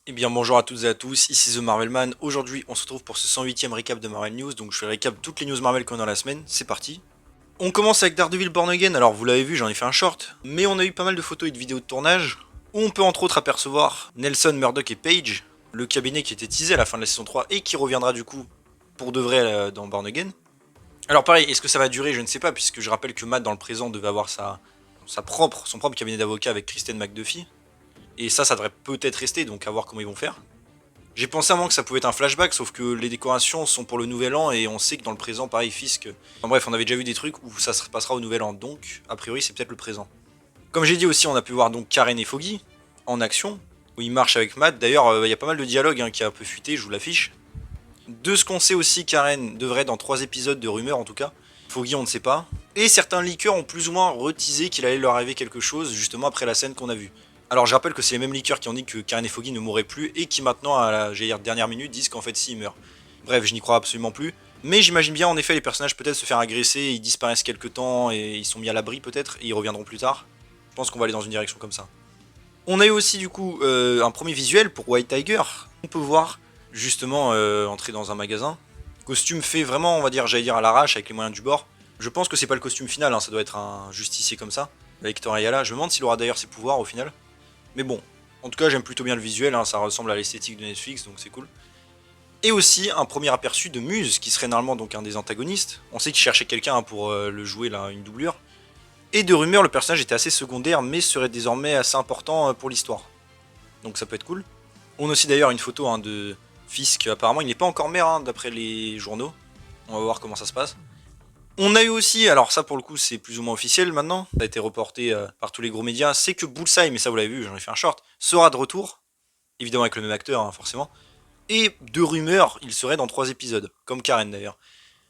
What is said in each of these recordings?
Eh bien bonjour à toutes et à tous, ici The Marvelman. Aujourd'hui on se retrouve pour ce 108e récap de Marvel News, donc je fais le récap toutes les news Marvel qu'on a dans la semaine, c'est parti. On commence avec Daredevil Born Again, alors vous l'avez vu j'en ai fait un short, mais on a eu pas mal de photos et de vidéos de tournage, où on peut entre autres apercevoir Nelson, Murdock et Page, le cabinet qui était teasé à la fin de la saison 3 et qui reviendra du coup pour de vrai dans Born Again. Alors pareil, est-ce que ça va durer, je ne sais pas, puisque je rappelle que Matt dans le présent devait avoir son propre cabinet d'avocat avec Kristen McDuffie, et ça devrait peut-être rester, donc à voir comment ils vont faire. J'ai pensé à un moment que ça pouvait être un flashback, sauf que les décorations sont pour le nouvel an et on sait que dans le présent, pareil, Fisk. Enfin bref, on avait déjà vu des trucs où ça se passera au nouvel an, donc a priori c'est peut-être le présent. Comme j'ai dit aussi, on a pu voir donc Karen et Foggy en action, où ils marchent avec Matt. D'ailleurs, il y a pas mal de dialogue qui a un peu fuité, je vous l'affiche. De ce qu'on sait aussi, Karen devrait être dans 3 épisodes de rumeurs en tout cas. Foggy, on ne sait pas. Et certains leakers ont plus ou moins reteasé qu'il allait leur arriver quelque chose justement après la scène qu'on a vue. Alors je rappelle que c'est les mêmes leakers qui ont dit que Karen et Foggy ne mourraient plus et qui maintenant à la dernière minute disent qu'en fait si ils meurent. Bref, je n'y crois absolument plus. Mais j'imagine bien en effet les personnages peut-être se faire agresser, ils disparaissent quelque temps et ils sont mis à l'abri peut-être et ils reviendront plus tard. Je pense qu'on va aller dans une direction comme ça. On a eu aussi du coup un premier visuel pour White Tiger. On peut voir justement entrer dans un magasin. Costume fait vraiment, on va dire, j'allais dire à l'arrache avec les moyens du bord. Je pense que c'est pas le costume final, ça doit être un justicier comme ça, avec Thor Ayala. Je me demande s'il aura d'ailleurs ses pouvoirs au final. Mais bon, en tout cas j'aime plutôt bien le visuel, ça ressemble à l'esthétique de Netflix, donc c'est cool. Et aussi un premier aperçu de Muse, qui serait normalement donc un des antagonistes. On sait qu'il cherchait quelqu'un pour le jouer là, une doublure. Et de rumeur, le personnage était assez secondaire, mais serait désormais assez important pour l'histoire. Donc ça peut être cool. On a aussi d'ailleurs une photo de Fisk, apparemment il n'est pas encore maire d'après les journaux. On va voir comment ça se passe. On a eu aussi, alors ça pour le coup c'est plus ou moins officiel maintenant, ça a été reporté par tous les gros médias, c'est que Bullseye, mais ça vous l'avez vu, j'en ai fait un short, sera de retour, évidemment avec le même acteur forcément, et de rumeurs, il serait dans 3 épisodes, comme Karen d'ailleurs.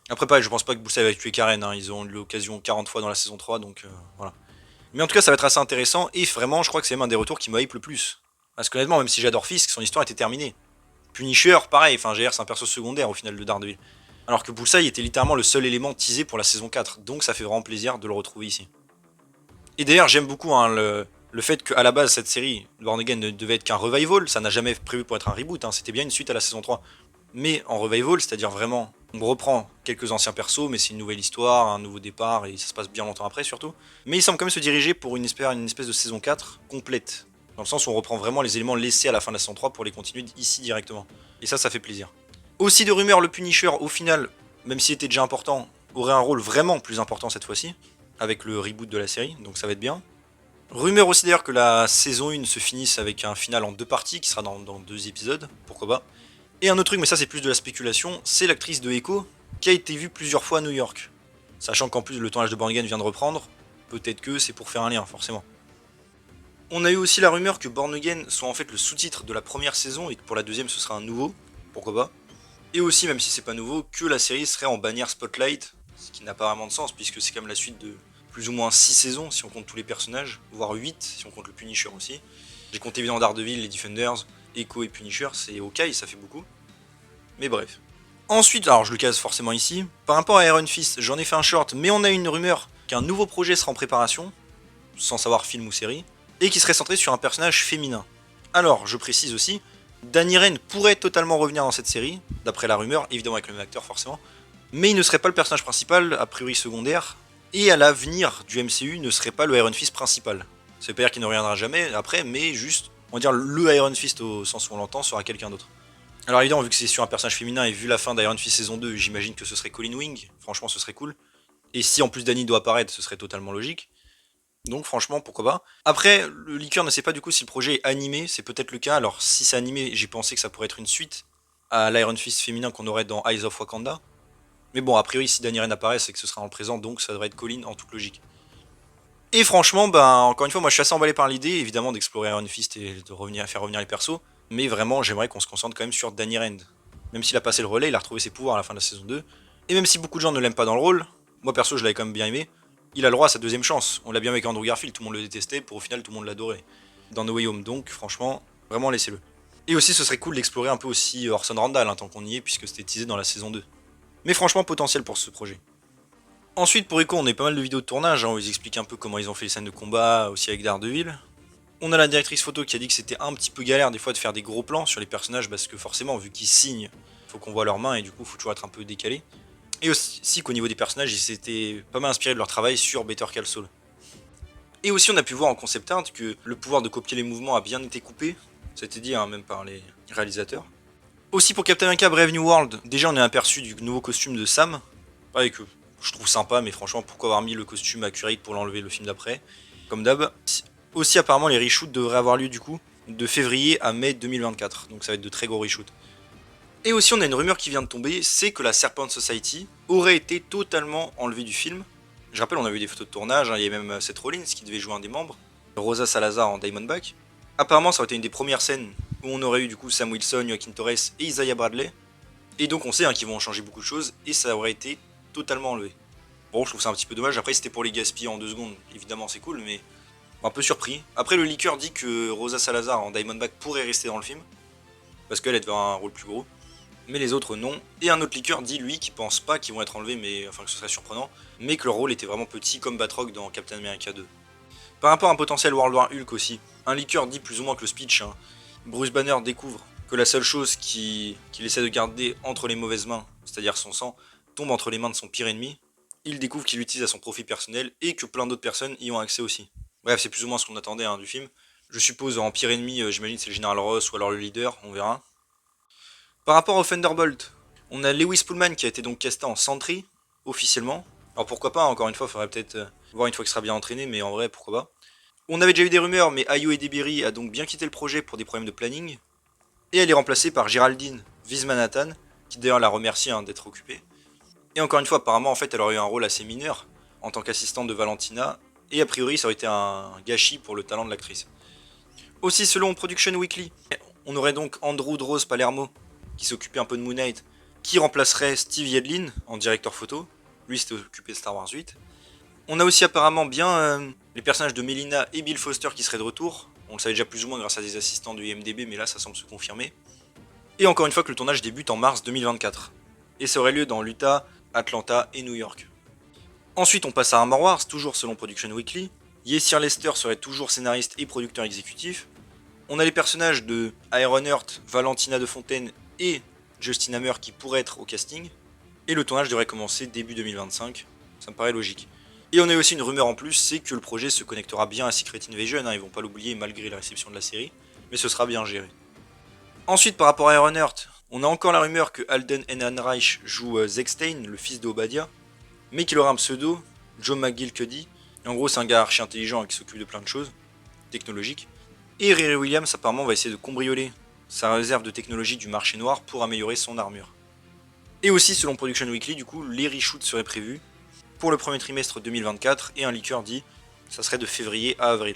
Après pareil, je pense pas que Bullseye va tuer Karen, ils ont eu l'occasion 40 fois dans la saison 3, donc voilà. Mais en tout cas ça va être assez intéressant, et vraiment je crois que c'est même un des retours qui me hype le plus. Parce qu'honnêtement, même si j'adore Fisk, son histoire était terminée. Punisher, pareil, enfin GR c'est un perso secondaire au final de Daredevil. Alors que Bullseye était littéralement le seul élément teasé pour la saison 4, donc ça fait vraiment plaisir de le retrouver ici. Et d'ailleurs j'aime beaucoup le fait qu'à la base cette série, Born Again, ne devait être qu'un revival, ça n'a jamais prévu pour être un reboot, c'était bien une suite à la saison 3. Mais en revival, c'est-à-dire vraiment, on reprend quelques anciens persos, mais c'est une nouvelle histoire, un nouveau départ, et ça se passe bien longtemps après surtout. Mais il semble quand même se diriger pour une espèce de saison 4 complète, dans le sens où on reprend vraiment les éléments laissés à la fin de la saison 3 pour les continuer ici directement. Et ça fait plaisir. Aussi de rumeurs, le Punisher, au final, même s'il était déjà important, aurait un rôle vraiment plus important cette fois-ci, avec le reboot de la série, donc ça va être bien. Rumeur aussi d'ailleurs que la saison 1 se finisse avec un final en 2 parties, qui sera dans 2 épisodes, pourquoi pas. Et un autre truc, mais ça c'est plus de la spéculation, c'est l'actrice de Echo, qui a été vue plusieurs fois à New York. Sachant qu'en plus le tournage de Born Again vient de reprendre, peut-être que c'est pour faire un lien, forcément. On a eu aussi la rumeur que Born Again soit en fait le sous-titre de la première saison et que pour la deuxième ce sera un nouveau, pourquoi pas. Et aussi, même si c'est pas nouveau, que la série serait en bannière Spotlight, ce qui n'a pas vraiment de sens puisque c'est comme la suite de plus ou moins 6 saisons si on compte tous les personnages, voire 8 si on compte le Punisher aussi. J'ai compté évidemment Daredevil, les Defenders, Echo et Punisher, c'est ok, ça fait beaucoup. Mais bref. Ensuite, alors je le case forcément ici, par rapport à Iron Fist, j'en ai fait un short, mais on a une rumeur qu'un nouveau projet sera en préparation, sans savoir film ou série, et qui serait centré sur un personnage féminin. Alors, je précise aussi, Danny Rand pourrait totalement revenir dans cette série, d'après la rumeur, évidemment avec le même acteur forcément, mais il ne serait pas le personnage principal, a priori secondaire, et à l'avenir du MCU ne serait pas le Iron Fist principal. Ça veut pas dire qu'il ne reviendra jamais après, mais juste, on va dire le Iron Fist au sens où on l'entend sera quelqu'un d'autre. Alors évidemment, vu que c'est sur un personnage féminin et vu la fin d'Iron Fist saison 2, j'imagine que ce serait Colin Wing, franchement ce serait cool. Et si en plus Danny doit apparaître, ce serait totalement logique. Donc franchement, pourquoi pas. Après, le leaker ne sait pas du coup si le projet est animé, c'est peut-être le cas. Alors si c'est animé, j'ai pensé que ça pourrait être une suite à l'Iron Fist féminin qu'on aurait dans Eyes of Wakanda. Mais bon, a priori, si Danny Rand apparaît, c'est que ce sera en le présent, donc ça devrait être Colin en toute logique. Et franchement, encore une fois, moi je suis assez emballé par l'idée, évidemment, d'explorer Iron Fist et de faire revenir les persos. Mais vraiment, j'aimerais qu'on se concentre quand même sur Danny Rand. Même s'il a passé le relais, il a retrouvé ses pouvoirs à la fin de la saison 2. Et même si beaucoup de gens ne l'aiment pas dans le rôle, moi perso je l'avais quand même bien aimé, il a le droit à sa deuxième chance. On l'a bien avec Andrew Garfield, tout le monde le détestait, pour au final tout le monde l'adorait. Dans No Way Home, donc franchement, vraiment laissez-le. Et aussi ce serait cool d'explorer un peu aussi Orson Randall, tant qu'on y est, puisque c'était teasé dans la saison 2. Mais franchement potentiel pour ce projet. Ensuite pour Echo, on a pas mal de vidéos de tournage, où ils expliquent un peu comment ils ont fait les scènes de combat, aussi avec Daredevil. On a la directrice photo qui a dit que c'était un petit peu galère des fois de faire des gros plans sur les personnages parce que forcément vu qu'ils signent, faut qu'on voit leurs mains et du coup faut toujours être un peu décalé. Et aussi qu'au niveau des personnages, ils s'étaient pas mal inspirés de leur travail sur Better Call Saul. Et aussi on a pu voir en concept art que le pouvoir de copier les mouvements a bien été coupé, ça a été dit même par les réalisateurs. Aussi pour Captain America Brave New World, déjà on est aperçu du nouveau costume de Sam, pareil que je trouve sympa mais franchement pourquoi avoir mis le costume accurate pour l'enlever le film d'après, comme d'hab. Aussi apparemment les reshoots devraient avoir lieu du coup de février à mai 2024, donc ça va être de très gros reshoots. Et aussi on a une rumeur qui vient de tomber, c'est que la Serpent Society aurait été totalement enlevée du film. Je rappelle, on a vu des photos de tournage, il y avait même Seth Rollins qui devait jouer un des membres, Rosa Salazar en Diamondback. Apparemment ça aurait été une des premières scènes où on aurait eu du coup Sam Wilson, Joaquin Torres et Isaiah Bradley. Et donc on sait qu'ils vont changer beaucoup de choses et ça aurait été totalement enlevé. Bon, je trouve ça un petit peu dommage, après c'était pour les gaspiller en 2 secondes, évidemment c'est cool, mais un peu surpris. Après le leaker dit que Rosa Salazar en Diamondback pourrait rester dans le film, parce qu'elle devait avoir un rôle plus gros, mais les autres non. Et un autre leaker dit lui qu'il pense pas qu'ils vont être enlevés, mais enfin que ce serait surprenant, mais que leur rôle était vraiment petit comme Batroc dans Captain America 2. Par rapport à un potentiel World War Hulk aussi, un leaker dit plus ou moins que le speech, Bruce Banner découvre que la seule chose qu'il essaie de garder entre les mauvaises mains, c'est-à-dire son sang, tombe entre les mains de son pire ennemi. Il découvre qu'il l'utilise à son profit personnel et que plein d'autres personnes y ont accès aussi. Bref, c'est plus ou moins ce qu'on attendait du film. Je suppose en pire ennemi, j'imagine c'est le général Ross ou alors le leader, on verra. Par rapport au Thunderbolt, on a Lewis Pullman qui a été donc casté en Sentry, officiellement. Alors pourquoi pas, encore une fois, il faudrait peut-être voir une fois qu'il sera bien entraîné, mais en vrai, pourquoi pas. On avait déjà eu des rumeurs, mais Ayo Edebiri a donc bien quitté le projet pour des problèmes de planning. Et elle est remplacée par Géraldine Wiesmanhattan, qui d'ailleurs la remercie d'être occupée. Et encore une fois, apparemment, en fait, elle aurait eu un rôle assez mineur en tant qu'assistante de Valentina, et a priori, ça aurait été un gâchis pour le talent de l'actrice. Aussi, selon Production Weekly, on aurait donc Andrew Droz Palermo, qui s'occupait un peu de Moon Knight, qui remplacerait Steve Yedlin en directeur photo. Lui, s'était occupé de Star Wars 8. On a aussi apparemment bien les personnages de Melina et Bill Foster qui seraient de retour. On le savait déjà plus ou moins grâce à des assistants du IMDb, mais là, ça semble se confirmer. Et encore une fois que le tournage débute en mars 2024. Et ça aurait lieu dans l'Utah, Atlanta et New York. Ensuite, on passe à Armor Wars, toujours selon Production Weekly. Yessir Lester serait toujours scénariste et producteur exécutif. On a les personnages de Ironheart, Valentina de Fontaine et Justin Hammer qui pourraient être au casting. Et le tournage devrait commencer début 2025. Ça me paraît logique. Et on a aussi une rumeur en plus, c'est que le projet se connectera bien à Secret Invasion, ils vont pas l'oublier malgré la réception de la série, mais ce sera bien géré. Ensuite, par rapport à Ironheart, on a encore la rumeur que Alden Ehrenreich joue Zekstein, le fils de Obadiah, mais qu'il aura un pseudo, Joe McGill Cuddy. Et en gros, c'est un gars archi intelligent qui s'occupe de plein de choses technologiques. Et Riri Williams apparemment va essayer de cambrioler sa réserve de technologie du marché noir pour améliorer son armure. Et aussi, selon Production Weekly, du coup, les reshoots seraient prévus pour le premier trimestre 2024 et un leaker dit ça serait de février à avril.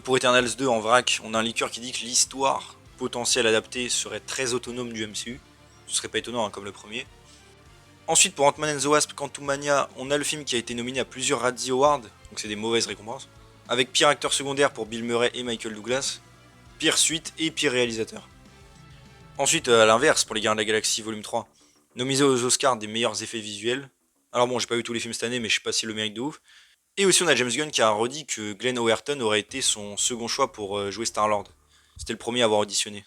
Pour Eternals 2 en vrac, on a un leaker qui dit que l'histoire potentielle adaptée serait très autonome du MCU. Ce serait pas étonnant comme le premier. Ensuite pour Ant-Man and the Wasp Quantumania, on a le film qui a été nominé à plusieurs Razzie Awards, donc c'est des mauvaises récompenses, avec pire acteur secondaire pour Bill Murray et Michael Douglas, pire suite et pire réalisateur. Ensuite à l'inverse pour les Gardiens de la Galaxie volume 3, nominés aux Oscars des meilleurs effets visuels. Alors bon, j'ai pas vu tous les films cette année, mais je sais pas si le mérite de ouf. Et aussi on a James Gunn qui a redit que Glenn Howerton aurait été son second choix pour jouer Star-Lord. C'était le premier à avoir auditionné.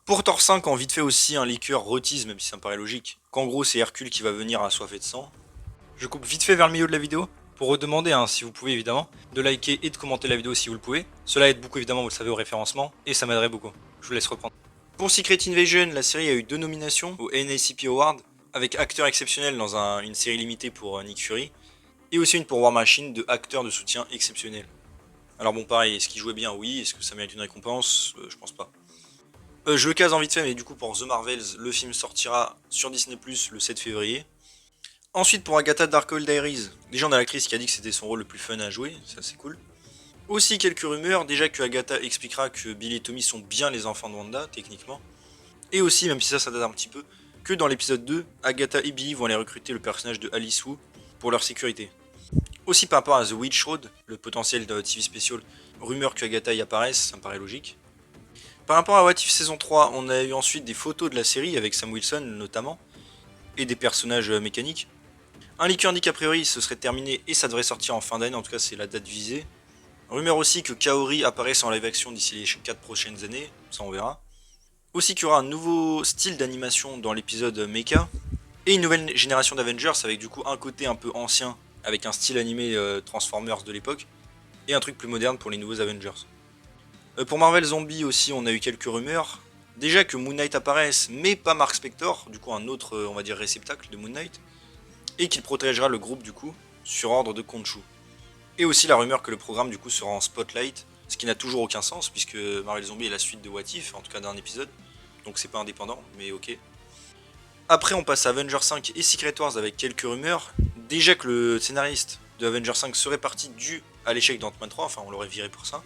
Pour Thor 5, en vite fait aussi un leaker retise, même si ça me paraît logique, qu'en gros c'est Hercule qui va venir assoiffé de sang. Je coupe vite fait vers le milieu de la vidéo, pour redemander, si vous pouvez évidemment, de liker et de commenter la vidéo si vous le pouvez. Cela aide beaucoup évidemment, vous le savez, au référencement, et ça m'aiderait beaucoup. Je vous laisse reprendre. Pour Secret Invasion, la série a eu 2 nominations au NACP Award, avec acteur exceptionnel dans une série limitée pour Nick Fury, et aussi une pour War Machine de acteur de soutien exceptionnel. Alors bon pareil, est-ce qu'il jouait bien? Oui. Est-ce que ça mérite une récompense? Je pense pas. Je le case en vite fait, mais du coup pour The Marvels, le film sortira sur Disney+, le 7 février. Ensuite pour Agatha Darkhold Diaries, déjà on a l'actrice qui a dit que c'était son rôle le plus fun à jouer, ça c'est cool. Aussi quelques rumeurs, déjà que Agatha expliquera que Billy et Tommy sont bien les enfants de Wanda, techniquement. Et aussi, même si ça date un petit peu, que dans l'épisode 2, Agatha et Billy vont aller recruter le personnage de Alice Wu pour leur sécurité. Aussi par rapport à The Witch Road, le potentiel de TV Special, rumeur que Agatha y apparaisse, ça me paraît logique. Par rapport à What If saison 3, on a eu ensuite des photos de la série avec Sam Wilson notamment, et des personnages mécaniques. Un leaker indique a priori ce serait terminé et ça devrait sortir en fin d'année, en tout cas c'est la date visée. Rumeur aussi que Kaori apparaisse en live action d'ici les 4 prochaines années, ça on verra. Aussi qu'il y aura un nouveau style d'animation dans l'épisode Mecha, et une nouvelle génération d'Avengers avec du coup un côté un peu ancien, avec un style animé Transformers de l'époque, et un truc plus moderne pour les nouveaux Avengers. Pour Marvel Zombie aussi, on a eu quelques rumeurs. Déjà que Moon Knight apparaisse, mais pas Mark Spector, du coup un autre, on va dire, réceptacle de Moon Knight, et qu'il protégera le groupe du coup, sur ordre de Khonshu. Et aussi la rumeur que le programme du coup sera en spotlight, ce qui n'a toujours aucun sens, puisque Marvel Zombie est la suite de What If, en tout cas d'un épisode, donc c'est pas indépendant, mais ok. Après on passe à Avengers 5 et Secret Wars avec quelques rumeurs. Déjà que le scénariste de Avengers 5 serait parti dû à l'échec d'Ant-Man 3, enfin on l'aurait viré pour ça.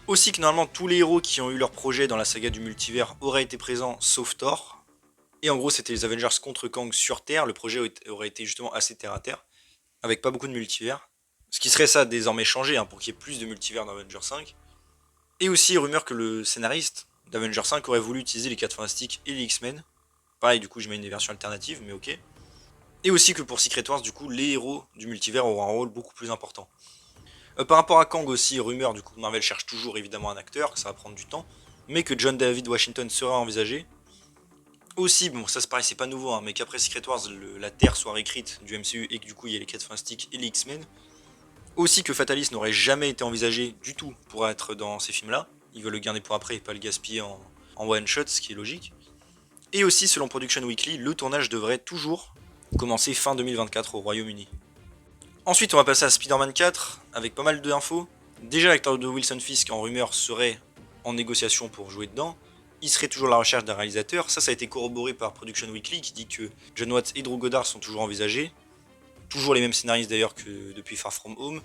Aussi que normalement tous les héros qui ont eu leur projet dans la saga du multivers auraient été présents sauf Thor. Et en gros c'était les Avengers contre Kang sur Terre, le projet aurait été justement assez terre à terre, avec pas beaucoup de multivers. Ce qui serait ça désormais changé pour qu'il y ait plus de multivers dans Avengers 5. Et aussi rumeur que le scénariste d'Avengers 5 aurait voulu utiliser les 4 Fantastiques et les X-Men. Pareil du coup je mets une version alternative mais ok. Et aussi que pour Secret Wars du coup les héros du multivers auront un rôle beaucoup plus important. Par rapport à Kang aussi, rumeur, du coup Marvel cherche toujours évidemment un acteur, que ça va prendre du temps, mais que John David Washington sera envisagé. Aussi, bon ça c'est pareil, c'est pas nouveau, mais qu'après Secret Wars, la Terre soit réécrite du MCU et que du coup il y ait les 4 Fantastiques et les X-Men. Aussi que Fatalis n'aurait jamais été envisagé du tout pour être dans ces films-là. Ils veulent le garder pour après et pas le gaspiller en one-shot, ce qui est logique. Et aussi, selon Production Weekly, le tournage devrait toujours commencer fin 2024 au Royaume-Uni. Ensuite, on va passer à Spider-Man 4, avec pas mal d'infos. Déjà, l'acteur de Wilson Fisk en rumeur serait en négociation pour jouer dedans. Il serait toujours à la recherche d'un réalisateur. Ça a été corroboré par Production Weekly qui dit que John Watts et Drew Goddard sont toujours envisagés. Toujours les mêmes scénaristes d'ailleurs que depuis Far From Home.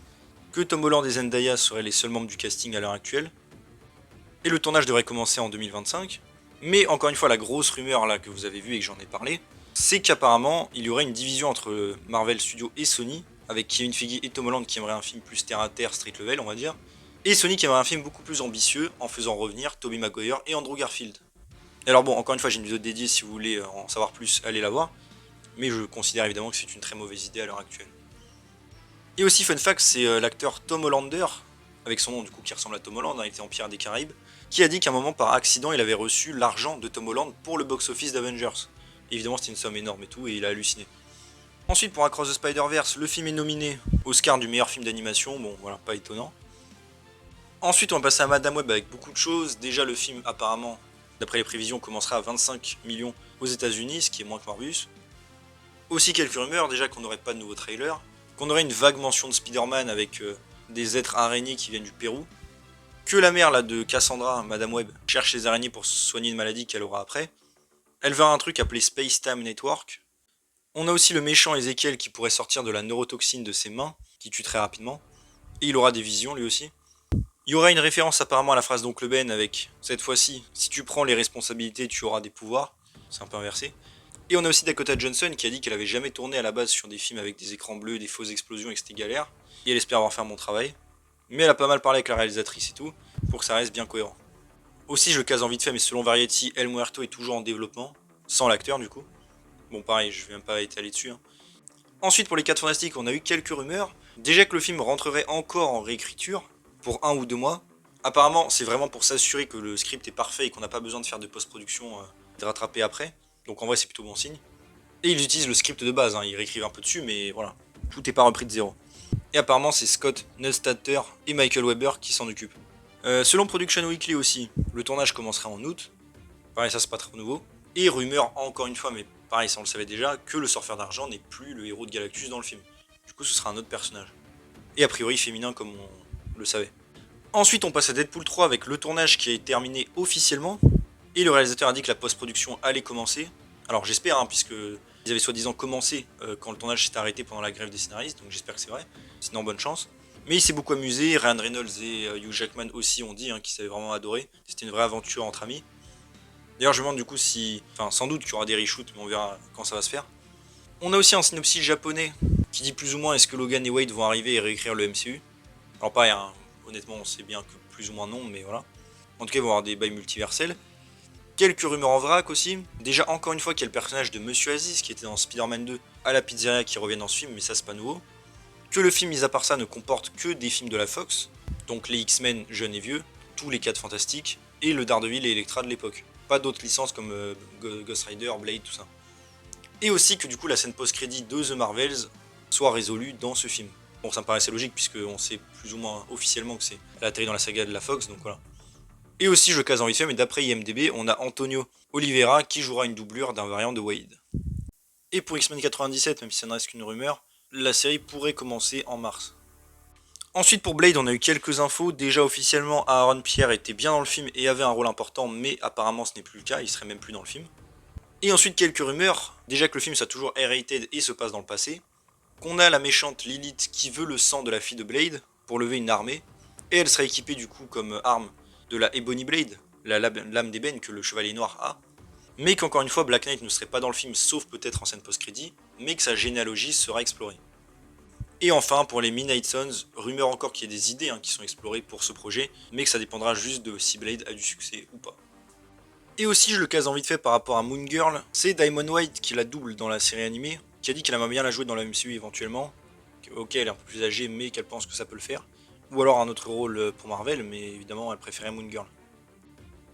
Que Tom Holland et Zendaya seraient les seuls membres du casting à l'heure actuelle. Et le tournage devrait commencer en 2025. Mais encore une fois, la grosse rumeur là que vous avez vue et que j'en ai parlé, c'est qu'apparemment, il y aurait une division entre Marvel Studios et Sony, avec Kevin Feige et Tom Holland qui aimeraient un film plus terre à terre, street level, on va dire, et Sony qui aimerait un film beaucoup plus ambitieux en faisant revenir Tobey Maguire et Andrew Garfield. Et alors bon, encore une fois, j'ai une vidéo dédiée si vous voulez en savoir plus, allez la voir, mais je considère évidemment que c'est une très mauvaise idée à l'heure actuelle. Et aussi, fun fact, c'est l'acteur Tom Hollander, avec son nom du coup qui ressemble à Tom Holland, il était en Pirates des Caraïbes, qui a dit qu'à un moment par accident il avait reçu l'argent de Tom Holland pour le box-office d'Avengers. Évidemment c'était une somme énorme et tout, et il a halluciné. Ensuite pour Across the Spider-Verse, le film est nominé Oscar du meilleur film d'animation, bon voilà, pas étonnant. Ensuite on va passer à Madame Web avec beaucoup de choses. Déjà le film apparemment, d'après les prévisions, commencera à 25 millions aux États-Unis, ce qui est moins que Morbius. Aussi quelques rumeurs, déjà qu'on n'aurait pas de nouveau trailer, qu'on aurait une vague mention de Spider-Man avec des êtres araignées qui viennent du Pérou, que la mère là de Cassandra, Madame Web, cherche les araignées pour soigner une maladie qu'elle aura après. Elle verra un truc appelé Space Time Network. On a aussi le méchant Ezekiel qui pourrait sortir de la neurotoxine de ses mains, qui tue très rapidement, et il aura des visions lui aussi. Il y aura une référence apparemment à la phrase d'Oncle Ben avec, cette fois-ci, si tu prends les responsabilités, tu auras des pouvoirs. C'est un peu inversé. Et on a aussi Dakota Johnson qui a dit qu'elle avait jamais tourné à la base sur des films avec des écrans bleus, des fausses explosions et que c'était galère. Et elle espère avoir fait un bon travail. Mais elle a pas mal parlé avec la réalisatrice et tout, pour que ça reste bien cohérent. Aussi, je le case en vite fait, mais selon Variety, El Muerto est toujours en développement, sans l'acteur du coup. Bon pareil, je vais même pas étaler dessus. Ensuite, pour les 4 Fantastiques, on a eu quelques rumeurs. Déjà que le film rentrerait encore en réécriture, pour 1 ou 2 mois. Apparemment, c'est vraiment pour s'assurer que le script est parfait et qu'on n'a pas besoin de faire de post-production et de rattraper après. Donc en vrai, c'est plutôt bon signe. Et ils utilisent le script de base, ils réécrivent un peu dessus, mais voilà, tout n'est pas repris de zéro. Et apparemment, c'est Scott Neustadter et Michael Weber qui s'en occupent. Selon Production Weekly aussi, le tournage commencera en août. Pareil, ça c'est pas trop nouveau. Et rumeur, encore une fois, mais pareil, ça on le savait déjà, que le surfeur d'argent n'est plus le héros de Galactus dans le film. Du coup, ce sera un autre personnage. Et a priori féminin comme on le savait. Ensuite, on passe à Deadpool 3 avec le tournage qui est terminé officiellement. Et le réalisateur a dit que la post-production allait commencer. Alors j'espère, puisque ils avaient soi-disant commencé quand le tournage s'est arrêté pendant la grève des scénaristes, donc j'espère que c'est vrai. Sinon, bonne chance. Mais il s'est beaucoup amusé, Ryan Reynolds et Hugh Jackman aussi ont dit qu'ils s'avaient vraiment adoré. C'était une vraie aventure entre amis. D'ailleurs, je me demande du coup si. Enfin, sans doute qu'il y aura des reshoots, mais on verra quand ça va se faire. On a aussi un synopsis japonais qui dit plus ou moins est-ce que Logan et Wade vont arriver et réécrire le MCU. Alors, pareil, honnêtement, on sait bien que plus ou moins non, mais voilà. En tout cas, ils vont avoir des bails multiversels. Quelques rumeurs en vrac aussi. Déjà, encore une fois, qu'il y a le personnage de Monsieur Aziz qui était dans Spider-Man 2 à la pizzeria qui revient dans ce film, mais ça, c'est pas nouveau. Que le film, mis à part ça, ne comporte que des films de la Fox. Donc les X-Men jeunes et vieux, tous les 4 fantastiques, et le Daredevil et Elektra de l'époque. Pas d'autres licences comme Ghost Rider, Blade, tout ça. Et aussi que du coup la scène post-crédit de The Marvels soit résolue dans ce film. Bon, ça me paraissait logique puisqu'on sait plus ou moins officiellement que c'est atterri dans la saga de la Fox, donc voilà. Et aussi, je le case en vite fait, mais d'après IMDb, on a Antonio Oliveira qui jouera une doublure d'un variant de Wade. Et pour X-Men 97, même si ça ne reste qu'une rumeur, la série pourrait commencer en mars. Ensuite pour Blade, on a eu quelques infos. Déjà officiellement, Aaron Pierre était bien dans le film et avait un rôle important, mais apparemment ce n'est plus le cas, il serait même plus dans le film. Et ensuite quelques rumeurs, déjà que le film soit toujours R-rated et se passe dans le passé, qu'on a la méchante Lilith qui veut le sang de la fille de Blade pour lever une armée, et elle sera équipée du coup comme arme de la Ebony Blade, la lame d'ébène que le Chevalier Noir a, mais qu'encore une fois Black Knight ne serait pas dans le film sauf peut-être en scène post-crédit, mais que sa généalogie sera explorée. Et enfin, pour les Midnight Suns, rumeur encore qu'il y ait des idées qui sont explorées pour ce projet, mais que ça dépendra juste de si Blade a du succès ou pas. Et aussi, je le case en vite fait par rapport à Moon Girl, c'est Diamond White qui la double dans la série animée, qui a dit qu'elle aimerait bien la jouer dans la MCU éventuellement. Ok, elle est un peu plus âgée, mais qu'elle pense que ça peut le faire. Ou alors un autre rôle pour Marvel, mais évidemment, elle préférait Moon Girl.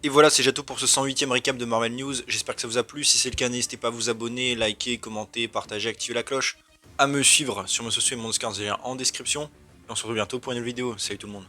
Et voilà, c'est déjà tout pour ce 108ème recap de Marvel News. J'espère que ça vous a plu. Si c'est le cas, n'hésitez pas à vous abonner, liker, commenter, partager, activer la cloche. À me suivre sur mes sociaux et mon Discord en description. Et on se retrouve bientôt pour une nouvelle vidéo. Salut tout le monde.